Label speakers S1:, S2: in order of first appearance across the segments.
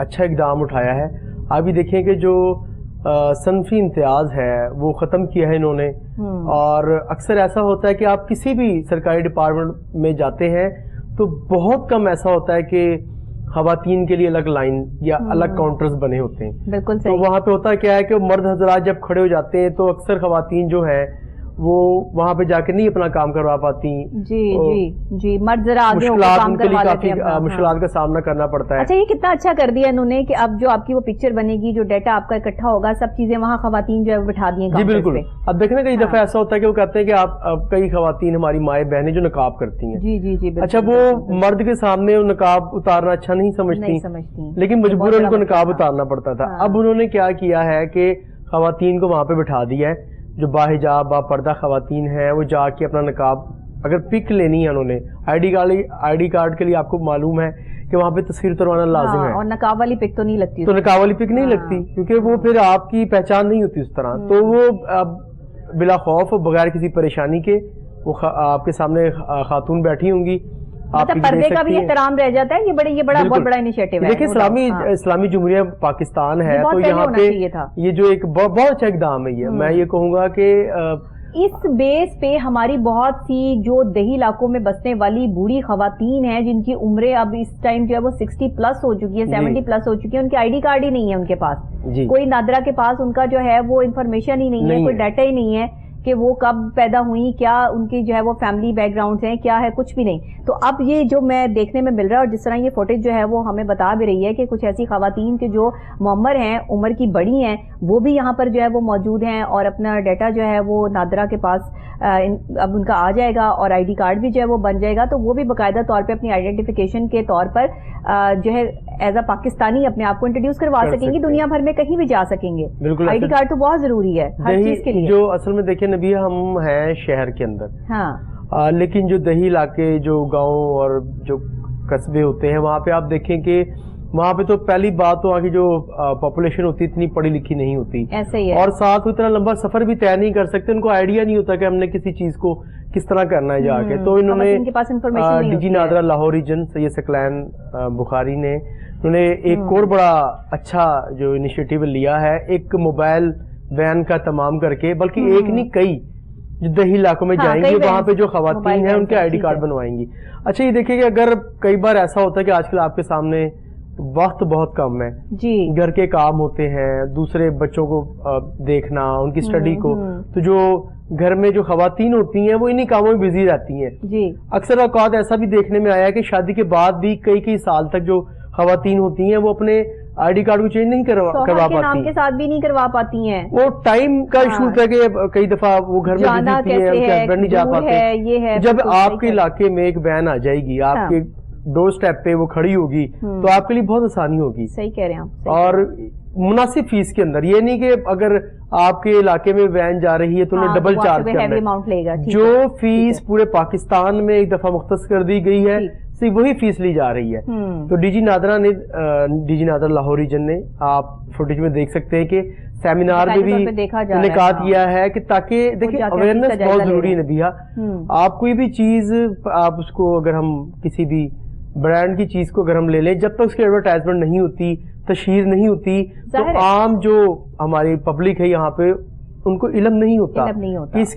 S1: اچھا اقدام اٹھایا ہے. آپ بھی دیکھیں کہ جو صنفی امتیاز ہے وہ ختم کیا ہے انہوں نے. اور اکثر ایسا ہوتا ہے کہ آپ کسی بھی سرکاری ڈپارٹمنٹ میں جاتے ہیں تو بہت کم ایسا ہوتا ہے کہ خواتین کے لیے الگ لائن یا الگ کاؤنٹرز بنے ہوتے ہیں.
S2: بالکل
S1: تو وہاں پہ ہوتا کیا ہے کہ مرد حضرات جب کھڑے ہو جاتے ہیں تو اکثر خواتین جو ہیں وہ وہاں پہ جا کے نہیں اپنا کام کروا پاتی.
S2: جی مرد ذرا آگے ہو کے کام کروا لیتے ہیں.
S1: مشکلات کا سامنا کرنا پڑتا ہے.
S2: اچھا یہ کتنا اچھا کر دیا انہوں نے کہ اب جو آپ کی وہ پکچر بنے گی, جو ڈیٹا آپ کا اکٹھا ہوگا, سب چیزیں وہاں خواتین جو ہے بٹھا دی ہیں.
S1: جی بالکل. اب دیکھیں کئی دفعہ ایسا ہوتا ہے کہ وہ کہتے ہیں کہ آپ کئی خواتین ہماری مائیں بہنیں جو نقاب کرتی ہیں.
S2: جی
S1: اچھا وہ مرد کے سامنے نقاب اتارنا اچھا نہیں سمجھتی, لیکن مجبوراً ان کو نقاب اتارنا پڑتا تھا. اب انہوں نے کیا کیا ہے کہ خواتین کو وہاں پہ بٹھا دیا ہے. جو باحجاب با پردہ خواتین ہیں وہ جا کے اپنا نقاب اگر پک لینی ہے انہوں نے آئی ڈی کارڈ کے لیے, آپ کو معلوم ہے کہ وہاں پہ تصویر اتروانا لازم ہے,
S2: اور نقاب والی پک تو نہیں لگتی,
S1: تو نقاب والی پک نہیں لگتی کیونکہ وہ پھر آپ کی پہچان نہیں ہوتی اس طرح. تو وہ بلا خوف بغیر کسی پریشانی کے وہ آپ کے سامنے خاتون بیٹھی ہوں گی.
S2: پردے کا بھی احترام رہ جاتا ہے. یہ بڑا بہت بڑا انیشیٹو ہے.
S1: دیکھیں اسلامی جمہوریہ پاکستان ہے تو یہاں پہ یہ جو ایک بہت اچھا اقدام ہے. یہ میں یہ کہوں گا کہ
S2: اس بیس پہ ہماری بہت سی جو دیہی علاقوں میں بسنے والی بوڑھی خواتین ہیں جن کی عمریں اب اس ٹائم جو ہے وہ 60 پلس ہو چکی ہے, 70 پلس ہو چکی ہے, ان کی آئی ڈی کارڈ ہی نہیں ہے ان کے پاس. کوئی نادرا کے پاس ان کا جو ہے وہ انفارمیشن ہی نہیں ہے, کوئی ڈیٹا ہی نہیں ہے کہ وہ کب پیدا ہوئی, کیا ان کی جو ہے وہ فیملی بیک گراؤنڈز ہیں, کیا ہے, کچھ بھی نہیں. تو اب یہ جو میں دیکھنے میں مل رہا ہے اور جس طرح یہ فوٹیج جو ہے وہ ہمیں بتا بھی رہی ہے کہ کچھ ایسی خواتین کے جو معمر ہیں, عمر کی بڑی ہیں, وہ بھی یہاں پر جو ہے وہ موجود ہیں اور اپنا ڈیٹا جو ہے وہ نادرا کے پاس اب ان کا آ جائے گا اور آئی ڈی کارڈ بھی جو ہے وہ بن جائے گا. تو وہ بھی باقاعدہ طور پہ اپنی آئیڈینٹیفیکیشن کے طور پر جو ہے ایز اے پاکستانی اپنے آپ کو انٹروڈیوس کروا سکیں گے, دنیا بھر میں کہیں بھی جا سکیں گے. آئی ڈی کارڈ تو بہت ضروری ہے ہر چیز کے لیے.
S1: جو اصل میں دیکھیں نبی, ہم ہیں شہر کے اندر, لیکن جو دیہی علاقے, جو گاؤں اور جو قصبے ہوتے ہیں وہاں پہ آپ دیکھیں کہ وہاں پہ تو پہلی بات تو وہاں کی جو پاپولیشن ہوتی ہے اتنی پڑھی لکھی نہیں ہوتی,
S2: ایسے ہی ہے,
S1: اور ساتھ اتنا لمبا سفر بھی طے نہیں کر سکتے. ان کو آئیڈیا نہیں ہوتا کہ ہم نے کسی چیز کو کس طرح کرنا ہے جا کے. تو انہوں نے D G NADRA Lahore region Syed Saqlain Bukhari نے انہوں نے ایک اور بڑا اچھا جو انیشیٹو لیا ہے, ایک موبائل وین کا تمام کر کے, بلکہ ایک نہیں کئی, جو دیہی علاقوں میں جائیں گے وہاں پہ جو خواتین ہیں ان کے آئی ڈی کارڈ بنوائیں گی. اچھا یہ دیکھیں کہ اگر کئی بار ایسا ہوتا ہے کہ آج کل آپ کے سامنے وقت بہت کم ہے, گھر کے کام ہوتے ہیں, دوسرے بچوں کو دیکھنا, ان کی اسٹڈی کو, تو جو گھر میں جو خواتین ہوتی ہیں وہ انہی کاموں میں بزی رہتی ہیں. اکثر اوقات ایسا بھی دیکھنے میں آیا ہے کہ شادی کے بعد بھی کئی سال تک جو خواتین ہوتی ہیں وہ اپنے آئی ڈی کارڈ کو چینج نہیں کروا پاتی,
S2: نام کے ساتھ بھی نہیں کروا پاتی ہیں.
S1: وہ ٹائم کا ایشو ہوتا ہے کہ کئی دفعہ وہ گھر میں بزی ہیں, ان کے ہسبینڈ نہیں جا پاتے. جب آپ کے علاقے میں ایک وین آ جائے گی, آپ کے ڈور سٹیپ پہ وہ کھڑی ہوگی, تو آپ کے لیے بہت آسانی ہوگی.
S2: صحیح کہہ رہے ہیں آپ. اور
S1: مناسب فیس کے اندر, یہ نہیں کہ اگر آپ کے علاقے میں وین جا رہی ہے تو انہیں ڈبل چارج کرنا ہے. جو فیس پورے پاکستان میں ایک دفعہ مختص کر دی گئی ہے صرف وہی فیس لی جا رہی ہے. تو D G NADRA Lahore region نے, آپ فوٹیج میں دیکھ سکتے ہیں کہ سیمینار میں بھی انعقاد کیا ہے کہ تاکہ دیکھیں اویئرنیس بہت ضروری ہے نبیہ. آپ کوئی بھی چیز, آپ اس کو اگر ہم کسی بھی برانڈ کی چیز کو اگر ہم لے لیں, جب تک اس کی ایڈورٹائزمنٹ نہیں ہوتی, تشہیر نہیں ہوتی, تو عام جو ہماری پبلک ہے یہاں پہ ان کو علم نہیں ہوتا اس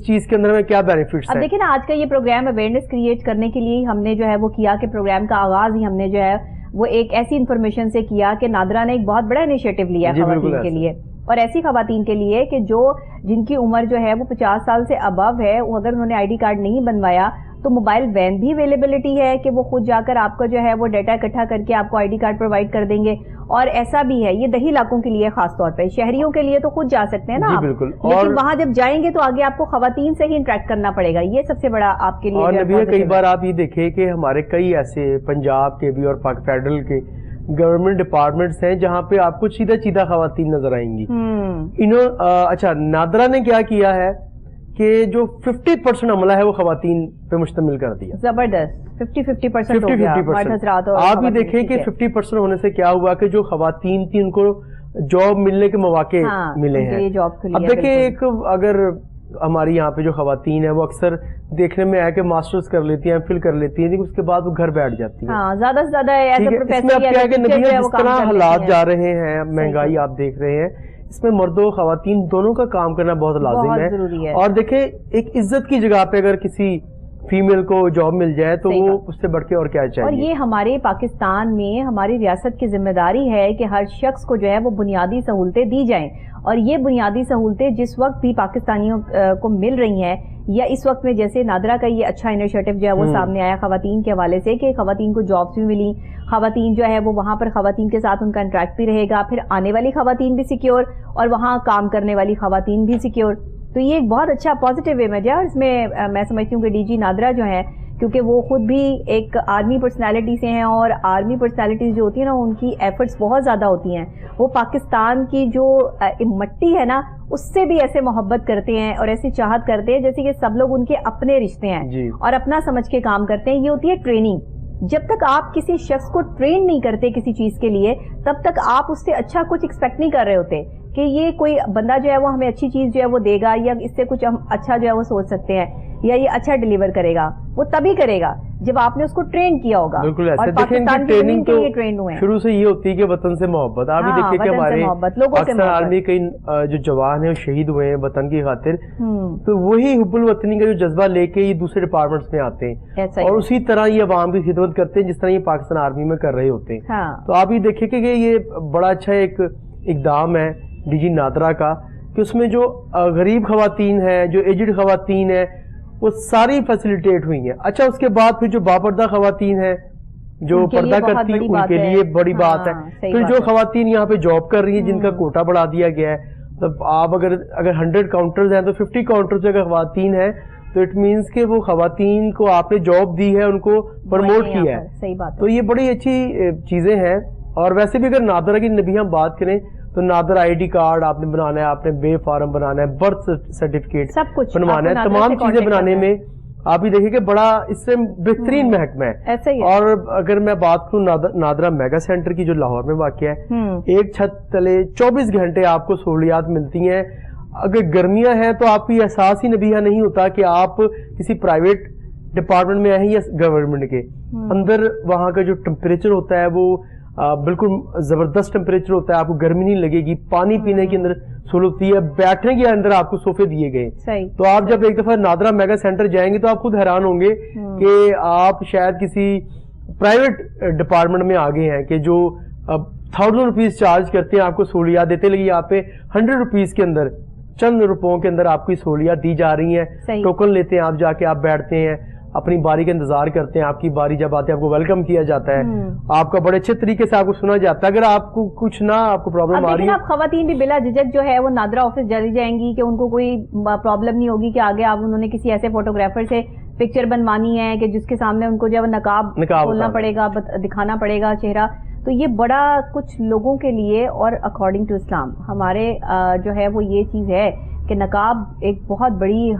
S1: چیز کے اندر میں کیا بینیفٹس ہیں.
S2: اب دیکھیں نا, آج کا یہ پروگرام اویئرنیس کریٹ کرنے کے لیے ہم نے جو ہے وہ کیا کہ پروگرام کا آغاز ہی ہم نے جو ہے وہ ایک ایسی انفارمیشن سے کیا کہ نادرا نے ایک بہت بڑا انیشیٹو لیا خواتین کے لیے, اور ایسی خواتین کے لیے کہ جن کی عمر جو ہے وہ 50 سال سے ابو ہے, اگر انہوں نے آئی ڈی کارڈ نہیں بنوایا تو موبائل وین بھی اویلیبلٹی ہے کہ وہ خود جا کر آپ کا جو ہے وہ ڈیٹا اکٹھا کر کے آپ کو آئی ڈی کارڈ پرووائڈ کر دیں گے. اور ایسا بھی ہے, یہ دیہی علاقوں کے لیے خاص طور پہ, شہریوں کے لیے تو خود جا سکتے ہیں نا آپ, لیکن وہاں جب جائیں گے تو آگے آپ کو خواتین سے ہی انٹریکٹ کرنا پڑے گا. یہ سب سے بڑا آپ کے لیے.
S1: اور نبیہ کئی بار آپ یہ دیکھیں کہ ہمارے کئی ایسے پنجاب کے بھی اور فیڈرل کے گورنمنٹ ڈپارٹمنٹس ہیں جہاں پہ آپ کو سیدھا خواتین نظر آئیں گی. اچھا نادرا نے کیا کیا ہے کہ جو 50% عملہ ہے وہ خواتین پہ مشتمل کر دیا.
S2: زبردست, 50% ہو گیا.
S1: آپ بھی دیکھیں کہ 50% ہونے سے کیا ہوا کہ جو خواتین تھی ان کو جاب ملنے کے مواقع ملے ہیں. اب دیکھیں ایک اگر ہماری یہاں پہ جو خواتین ہیں وہ اکثر دیکھنے میں آیا کہ ماسٹرز کر لیتی ہیں، فل کر لیتی ہیں، لیکن اس کے بعد وہ گھر بیٹھ جاتی ہیں.
S2: ہاں زیادہ سے زیادہ
S1: ٹھیک ہے، اس میں اب کیا ہے کہ نبیہ جس طرح حالات جا رہے ہیں، مہنگائی آپ دیکھ رہے ہیں، اس میں مرد و خواتین دونوں کا کام کرنا بہت لازم ہے. اور دیکھیں ایک عزت کی جگہ پہ اگر کسی فیمیل کو جاب مل جائے تو وہ اس سے بڑھ کے اور کیا چاہیے.
S2: اور یہ ہمارے پاکستان میں ہماری ریاست کی ذمہ داری ہے کہ ہر شخص کو جو ہے وہ بنیادی سہولتیں دی جائیں، اور یہ بنیادی سہولتیں جس وقت بھی پاکستانیوں کو مل رہی ہیں، یا اس وقت میں جیسے نادرا کا یہ اچھا انیشیٹو جو ہے وہ سامنے آیا خواتین کے حوالے سے کہ خواتین کو جابس بھی ملی، خواتین جو ہے وہ وہاں پر خواتین کے ساتھ ان کا انٹریکٹ بھی رہے گا، پھر آنے والی خواتین بھی سیکیور اور وہاں کام کرنے والی خواتین بھی سیکیور. تو یہ ایک بہت اچھا پازیٹیو امیج ہے. اور اس میں میں سمجھتی ہوں کہ ڈی جی نادرا جو ہیں، کیونکہ وہ خود بھی ایک آرمی پرسنالٹی سے ہیں، اور آرمی پرسنالٹیز جو ہوتی ہیں نا ان کی ایفرٹس بہت زیادہ ہوتی ہیں. وہ پاکستان کی جو مٹی ہے نا اس سے بھی ایسے محبت کرتے ہیں اور ایسی چاہت کرتے ہیں جیسے کہ سب لوگ ان کے اپنے رشتے ہیں اور اپنا سمجھ کے کام کرتے ہیں. یہ ہوتی ہے ٹریننگ. جب تک آپ کسی شخص کو ٹرین نہیں کرتے کسی چیز کے لیے تب تک آپ اس سے اچھا کچھ ایکسپیکٹ نہیں کر رہے ہوتے کہ یہ کوئی بندہ جو ہے وہ ہمیں اچھی چیز جو ہے وہ دے گا، یا اس سے کچھ ہم اچھا جو ہے وہ سوچ سکتے ہیں، یا یہ اچھا ڈیلیور کرے گا. وہ تبھی کرے گا جب آپ نے اس کو ٹرین کیا ہوگا.
S1: بالکل
S2: اور
S1: ایسے
S2: پاکستان کی زمین کے لیے ٹرین ہوئے ہیں.
S1: شروع سے یہ ہوتی ہے کہ وطن سے محبت. آپ بھی دیکھیں کہ ہمارے پاکستان آرمی کئی جو جوان ہیں وہ شہید ہوئے ہیں وطن کی خاطر، تو وہی حب الوطنی کا جو جذبہ لے کے یہ دوسرے ڈپارٹمنٹس میں آتے ہیں اور اسی طرح یہ عوام کی خدمت کرتے ہیں جس طرح یہ پاکستان آرمی میں کر رہے ہوتے ہیں. تو آپ یہ دیکھیں کہ یہ بڑا اچھا ایک اقدام ہے ڈی جی نادرا کا کہ اس میں جو غریب خواتین ہیں، جو ایجڈ خواتین ہیں، وہ ساری فیسیلیٹیٹ ہوئی ہیں. اچھا اس کے بعد پھر جو باپردہ خواتین ہیں جو پردہ کرتی ہیں ان کے لیے بڑی بات ہے. پھر جو خواتین یہاں پہ جاب کر رہی ہیں جن کا کوٹا بڑھا دیا گیا ہے، تو آپ اگر 100 کاؤنٹرز ہیں تو 50 کاؤنٹرز پہ اگر خواتین ہیں تو اٹ مینس کہ وہ خواتین کو آپ نے جاب دی ہے، ان کو پروموٹ کیا ہے. تو یہ بڑی اچھی چیزیں ہیں. اور ویسے بھی اگر نادرا کی نبی ہم بات کریں تو نادرا آئی ڈی کارڈ آپ نے بنانا ہے، آپ نے بے فارم بنانا ہے، برتھ سرٹیفکیٹ
S2: سب کچھ
S1: بنوانا ہے. تمام چیزیں بنانے میں آپ ہی دیکھیں کہ بڑا اس سے بہترین محکمہ ہے. اور اگر میں بات کروں نادرا میگا سینٹر کی جو لاہور میں واقع ہے، ایک چھت تلے 24 گھنٹے آپ کو سہولیات ملتی ہیں. اگر گرمیاں ہیں تو آپ کو یہ احساس ہی نبیہ نہیں ہوتا کہ آپ کسی پرائیویٹ ڈپارٹمنٹ میں ہیں یا گورنمنٹ کے اندر. وہاں کا جو ٹمپریچر ہوتا ہے وہ بالکل زبردست ٹمپریچر ہوتا ہے، آپ کو گرمی نہیں لگے گی. پانی پینے کے اندر سہولت ہوتی ہے، بیٹھنے کے اندر آپ کو صوفے دیے گئے. تو آپ جب ایک دفعہ نادرا میگا سینٹر جائیں گے تو آپ خود حیران ہوں گے کہ آپ شاید کسی پرائیویٹ ڈپارٹمنٹ میں آگے ہیں کہ جو 1000 روپیز چارج کرتے ہیں، آپ کو سہولیات دیتے، لیکن یہاں پہ 100 روپیز کے اندر، چند روپوں کے اندر آپ کو سہولیات دی جا رہی ہیں. ٹوکن لیتے ہیں آپ، جا کے آپ بیٹھتے ہیں، اپنی باری کا انتظار کرتے ہیں. آپ کی باری جب آتے ہیں آپ کو ویلکم کیا جاتا ہے، آپ کا بڑے اچھے طریقے سے آپ کو سنا جاتا ہے. اگر آپ کو کچھ نہ آپ کو پرابلم آ رہی ہے،
S2: آپ خواتین بھی بلا جھجک جو ہے وہ نادرا آفس چلی جائیں گی کہ ان کو کوئی پرابلم نہیں ہوگی کہ آگے آپ انہوں نے کسی ایسے فوٹوگرافر سے پکچر بنوانی ہے کہ جس کے سامنے ان کو جو ہے نقاب کھولنا پڑے گا، دکھانا پڑے گا چہرہ. تو یہ بڑا کچھ لوگوں کے لیے، اور اکارڈنگ ٹو اسلام ہمارے جو ہے وہ یہ چیز ہے کہ نقاب ایک بہت بڑی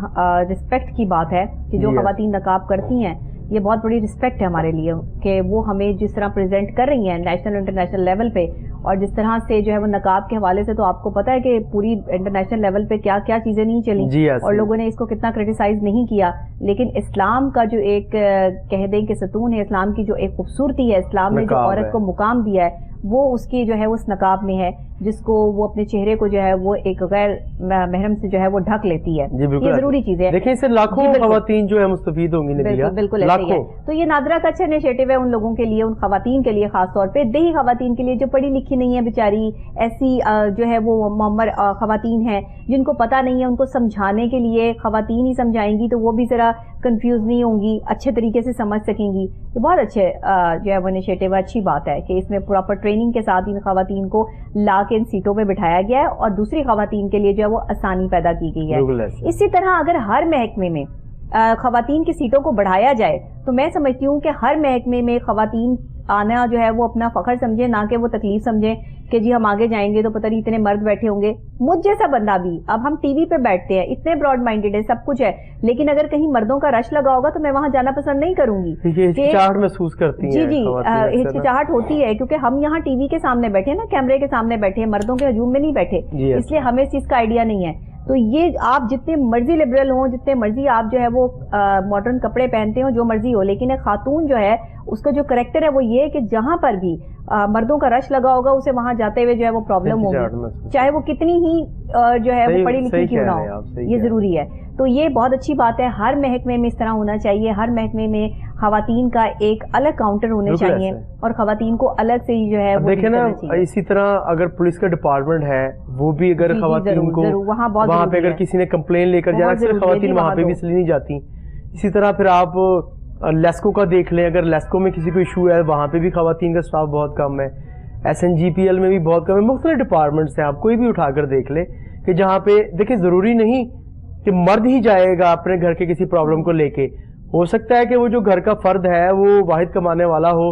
S2: رسپیکٹ کی بات ہے کہ جو خواتین نقاب کرتی ہیں یہ بہت بڑی رسپیکٹ ہے ہمارے لیے کہ وہ ہمیں جس طرح پریزنٹ کر رہی ہیں نیشنل انٹرنیشنل لیول پہ، اور جس طرح سے جو ہے وہ نقاب کے حوالے سے تو آپ کو پتا ہے کہ پوری انٹرنیشنل لیول پہ کیا کیا چیزیں نہیں چلی اور لوگوں نے اس کو کتنا کرٹیسائز نہیں کیا. لیکن اسلام کا جو ایک کہہ دیں کہ ستون ہے، اسلام کی جو ایک خوبصورتی ہے، اسلام نے جو عورت کو مقام دیا ہے وہ اس کی جو ہے اس نقاب میں ہے، جس کو وہ اپنے چہرے کو جو ہے وہ ایک غیر محرم سے جو ہے وہ ڈھک لیتی ہے. یہ ضروری چیز ہے.
S1: دیکھیں اس سے لاکھوں خواتین جو ہے مستفید ہوں گی.
S2: بالکل ایسا ہی ہے. تو یہ نادرا کا اچھا انیشیٹو ہے ان لوگوں کے لیے، ان خواتین کے لیے، خاص طور پہ دیہی خواتین کے لیے جو پڑھی لکھی نہیں ہے بیچاری، ایسی جو ہے وہ معمر خواتین ہیں جن کو پتہ نہیں ہے. ان کو سمجھانے کے لیے خواتین ہی سمجھائیں گی تو وہ بھی ذرا کنفیوز نہیں ہوں گی، اچھے طریقے سے سمجھ سکیں گی. یہ بہت اچھے جو ہے وہ انیشیٹو ہے. اچھی بات ہے کہ اس میں پراپر ٹریننگ کے ساتھ ان خواتین کو لا کے ان سیٹوں پہ بٹھایا گیا ہے اور دوسری خواتین کے لیے جو ہے وہ آسانی پیدا کی گئی ہے. اسی طرح اگر ہر محکمے میں خواتین کی سیٹوں کو بڑھایا جائے تو میں سمجھتی ہوں کہ ہر محکمے میں خواتین آنا جو ہے وہ اپنا فخر سمجھے، نہ کہ وہ تکلیف سمجھے کہ جی ہم آگے جائیں گے تو پتہ نہیں اتنے مرد بیٹھے ہوں گے. مجھ جیسا بندہ بھی، اب ہم ٹی وی پہ بیٹھتے ہیں، اتنے براڈ مائنڈیڈ ہے، سب کچھ ہے، لیکن اگر کہیں مردوں کا رش لگا ہوگا تو میں وہاں جانا پسند نہیں کروں گی.
S1: ہچکچاہٹ محسوس کرتی ہیں.
S2: جی ہچکچاہٹ ہوتی ہے کیونکہ ہم یہاں ٹی وی کے سامنے بیٹھے نا، کیمرے کے سامنے بیٹھے، مردوں کے ہجوم میں نہیں بیٹھے، اس لیے ہمیں اس چیز کا آئیڈیا نہیں ہے. تو یہ آپ جتنے مرضی لبرل ہوں، جتنے مرضی آپ جو ہے وہ ماڈرن کپڑے پہنتے ہوں، جو مرضی ہو، لیکن ایک خاتون جو ہے اس کا جو کریکٹر ہے وہ یہ ہے کہ جہاں پر بھی مردوں کا رش لگا ہوگا اسے وہاں جاتے ہوئے جو ہے وہ پرابلم ہوگی، چاہے وہ کتنی ہی جو ہے وہ پڑھی لکھی کیوں نہ ہو، یہ ضروری ہے. تو یہ بہت اچھی بات ہے. ہر محکمے میں اس طرح ہونا چاہیے. ہر محکمے میں خواتین کا ایک الگ کاؤنٹر ہونے چاہیے اور خواتین کو الگ سے ہی جو ہے
S1: دیکھیں نا. اسی طرح اگر پولیس کا ڈپارٹمنٹ ہے وہ بھی اگر خواتین کو وہاں پہ اگر کسی نے کمپلین لے کر جانا، صرف خواتین وہاں پہ بھی اس لیے نہیں جاتی. اسی طرح پھر آپ لیسکو کا دیکھ لیں، اگر لیسکو میں کسی کو ایشو ہے وہاں پہ بھی خواتین کا سٹاف بہت کم ہے. SNGPL میں بھی بہت کم ہے. مختلف ڈپارٹمنٹس ہیں، آپ کوئی بھی اٹھا کر دیکھ لیں کہ جہاں پہ دیکھیں ضروری نہیں کہ مرد ہی جائے گا اپنے گھر کے کسی پرابلم کو لے کے. ہو سکتا ہے کہ وہ جو گھر کا فرد ہے وہ واحد کمانے والا ہو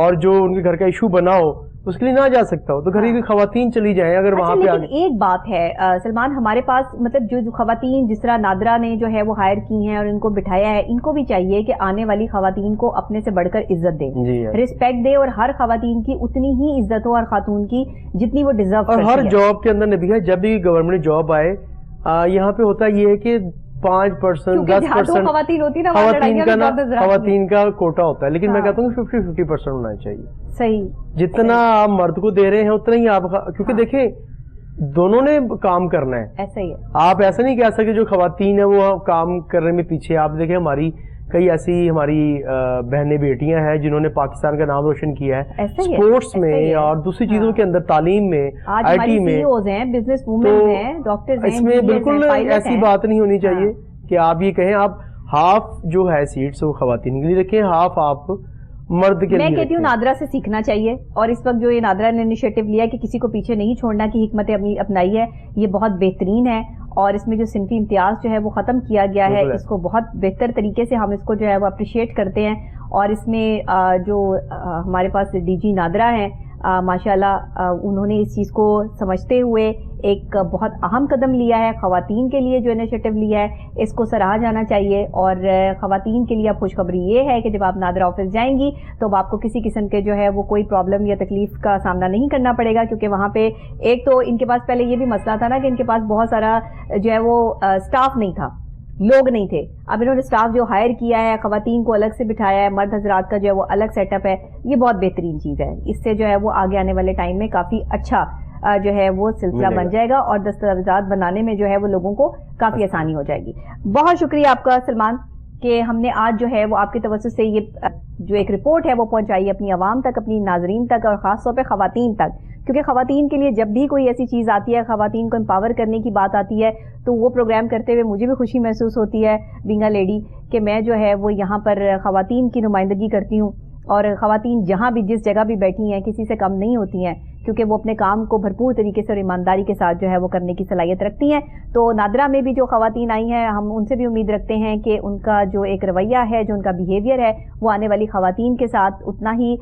S1: اور جو ان کے گھر کا ایشو بنا ہو اس کے لیے نہ جا سکتا ہو، تو گھر کی خواتین چلی جائیں اگر وہاں پہ.
S2: لیکن ایک بات ہے سلمان، ہمارے پاس مطلب جو خواتین جس طرح نادرا نے جو ہے وہ ہائر کی ہیں اور ان کو بٹھایا ہے، ان کو بھی چاہیے کہ آنے والی خواتین کو اپنے سے بڑھ کر عزت دیں، رسپیکٹ دے، اور ہر خواتین کی اتنی ہی عزت ہو ہر خاتون کی جتنی وہ ڈیزرو کرتی ہے.
S1: اور ہر جاب کے اندر نبیہ جب بھی گورنمنٹ جاب آئے یہاں پہ ہوتا یہ ہے کہ 5%، 10% خواتین کا کوٹا ہوتا ہے، لیکن میں کہتا ہوں 50-50% ہونا چاہیے.
S2: صحیح،
S1: جتنا آپ مرد کو دے رہے ہیں اتنا ہی آپ، کیونکہ دیکھیں دونوں نے کام کرنا ہے.
S2: ایسا ہی ہے.
S1: آپ ایسا نہیں کہہ سکتے جو خواتین ہیں وہ کام کرنے میں پیچھے. آپ دیکھیں ہماری کئی ایسی ہماری بہنیں بیٹیاں ہیں جنہوں نے پاکستان کا نام روشن کیا ہے اسپورٹس میں اور دوسری چیزوں کے اندر، تعلیم میں، آئی ٹی میں. اس میں بالکل ایسی بات نہیں ہونی چاہیے کہ آپ یہ کہیں آپ ہاف جو ہے سیٹس وہ خواتین کے لیے رکھیں، ہاف آپ مرد کے لیے.
S2: میں کہتی ہوں نادرا سے سیکھنا چاہیے، اور اس وقت جو یہ نادرا نے انیشیٹو لیا کہ کسی کو پیچھے نہیں چھوڑنا کی حکمت اپنائی ہے، یہ بہت بہترین ہے. اور اس میں جو صنفی امتیاز جو ہے وہ ختم کیا گیا ہے، اس کو بہت بہتر طریقے سے ہم اس کو جو ہے وہ اپریشیٹ کرتے ہیں. اور اس میں جو ہمارے پاس ڈی جی نادرا ہیں ماشاءاللہ، انہوں نے اس چیز کو سمجھتے ہوئے ایک بہت اہم قدم لیا ہے. خواتین کے لیے جو انیشیٹو لیا ہے اس کو سراہا جانا چاہیے. اور خواتین کے لیے اب خوشخبری یہ ہے کہ جب آپ نادرا آفس جائیں گی تو اب آپ کو کسی قسم کے جو ہے وہ کوئی پرابلم یا تکلیف کا سامنا نہیں کرنا پڑے گا، کیونکہ وہاں پہ ایک تو ان کے پاس پہلے یہ بھی مسئلہ تھا نا کہ ان کے پاس بہت سارا جو ہے وہ سٹاف نہیں تھا، لوگ نہیں تھے. اب انہوں نے سٹاف جو ہائر کیا ہے، خواتین کو الگ سے بٹھایا ہے، مرد حضرات کا جو ہے وہ الگ سیٹ اپ ہے. یہ بہت بہترین چیز ہے. اس سے جو ہے وہ آگے آنے والے ٹائم میں کافی اچھا جو ہے وہ سلسلہ بن جائے گا اور دستاویزات بنانے میں جو ہے وہ لوگوں کو کافی آسانی ہو جائے گی. بہت شکریہ آپ کا سلمان کہ ہم نے آج جو ہے وہ آپ کے توسط سے یہ جو ایک رپورٹ ہے وہ پہنچائی اپنی عوام تک، اپنی ناظرین تک، اور خاص طور پہ خواتین تک. کیونکہ خواتین کے لیے جب بھی کوئی ایسی چیز آتی ہے، خواتین کو امپاور کرنے کی بات آتی ہے، تو وہ پروگرام کرتے ہوئے مجھے بھی خوشی محسوس ہوتی ہے بینگ اے لیڈی کہ میں جو ہے وہ یہاں پر خواتین کی نمائندگی کرتی ہوں. اور خواتین جہاں بھی جس جگہ بھی بیٹھی ہیں کسی سے کم نہیں ہوتی ہیں، کیونکہ وہ اپنے کام کو بھرپور طریقے سے اور ایمانداری کے ساتھ جو ہے وہ کرنے کی صلاحیت رکھتی ہیں. تو نادرا میں بھی جو خواتین آئی ہیں ہم ان سے بھی امید رکھتے ہیں کہ ان کا جو ایک رویہ ہے، جو ان کا بیہیویئر ہے، وہ آنے والی خواتین کے ساتھ اتنا ہی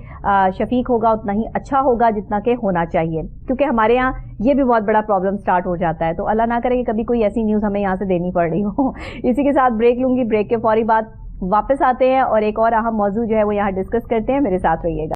S2: شفیق ہوگا، اتنا ہی اچھا ہوگا جتنا کہ ہونا چاہیے. کیونکہ ہمارے ہاں یہ بھی بہت بڑا پرابلم سٹارٹ ہو جاتا ہے. تو اللہ نہ کرے کہ کبھی کوئی ایسی نیوز ہمیں یہاں سے دینی پڑ رہی ہو. اسی کے ساتھ بریک لوں گی، بریک کے فوری بعد واپس آتے ہیں اور ایک اور اہم موضوع جو ہے وہ یہاں ڈسکس کرتے ہیں. میرے ساتھ رہیے گا.